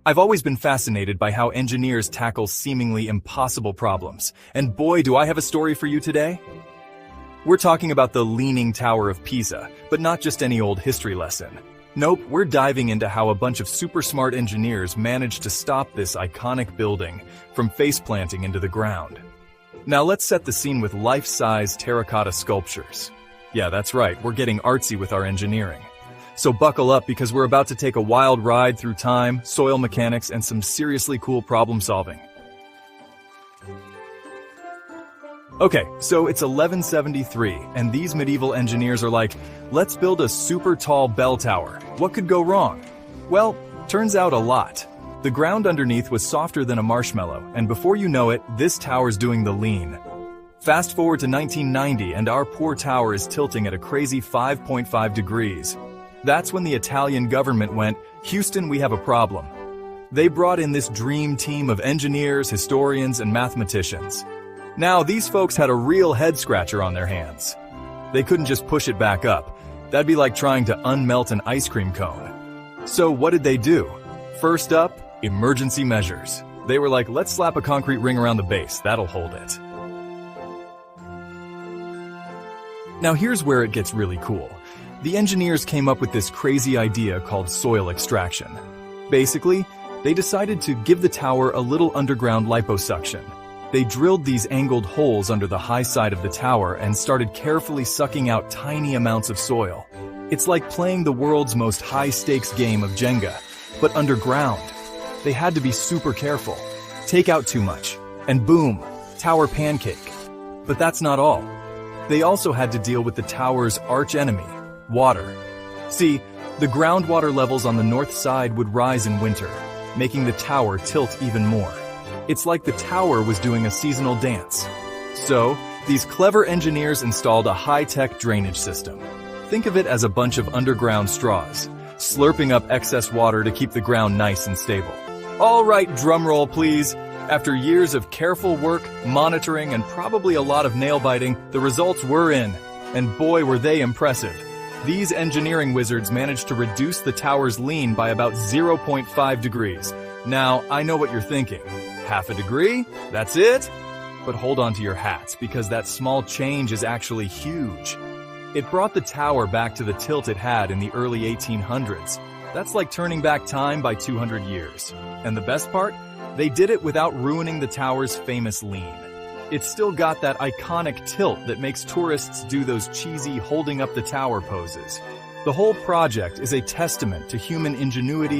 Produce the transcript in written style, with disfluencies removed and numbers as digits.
I've always been fascinated by how engineers tackle seemingly impossible problems, and boy, do I have a story for you today. We're talking about the Leaning Tower of Pisa, but not just any old history lesson. Nope, we're diving into how a bunch of super smart engineers managed to stop this iconic building from face-planting into the ground. Now let's set the scene with life-size terracotta sculptures. Yeah, that's right, we're getting artsy with our engineering. So buckle up because we're about to take a wild ride through time, soil mechanics, and some seriously cool problem solving. Okay, so it's 1173, and these medieval engineers are like, let's build a super tall bell tower. What could go wrong? Well, turns out a lot. The ground underneath was softer than a marshmallow, and before you know it, this tower's doing the lean. Fast forward to 1990, and our poor tower is tilting at a crazy 5.5 degrees. That's when the Italian government went, Houston, we have a problem. They brought in this dream team of engineers, historians, and mathematicians. Now, these folks had a real head-scratcher on their hands. They couldn't just push it back up. That'd be like trying to unmelt an ice cream cone. So what did they do? First up, emergency measures. They were like, let's slap a concrete ring around the base. That'll hold it. Now here's where it gets really cool. The engineers came up with this crazy idea called soil extraction. Basically, they decided to give the tower a little underground liposuction. They drilled these angled holes under the high side of the tower and started carefully sucking out tiny amounts of soil. It's like playing the world's most high-stakes game of Jenga, but underground. They had to be super careful. Take out too much, and boom, tower pancake. But that's not all. They also had to deal with the tower's arch-enemy, water. See, the groundwater levels on the north side would rise in winter, making the tower tilt even more. It's like the tower was doing a seasonal dance. So, these clever engineers installed a high-tech drainage system. Think of it as a bunch of underground straws, slurping up excess water to keep the ground nice and stable. All right, drumroll please. After years of careful work, monitoring, and probably a lot of nail-biting, the results were in. And boy, were they impressive. These engineering wizards managed to reduce the tower's lean by about 0.5 degrees. Now, I know what you're thinking. Half a degree? That's it? But hold on to your hats, because that small change is actually huge. It brought the tower back to the tilt it had in the early 1800s. That's like turning back time by 200 years. And the best part? They did it without ruining the tower's famous lean. It's still got that iconic tilt that makes tourists do those cheesy holding up the tower poses. The whole project is a testament to human ingenuity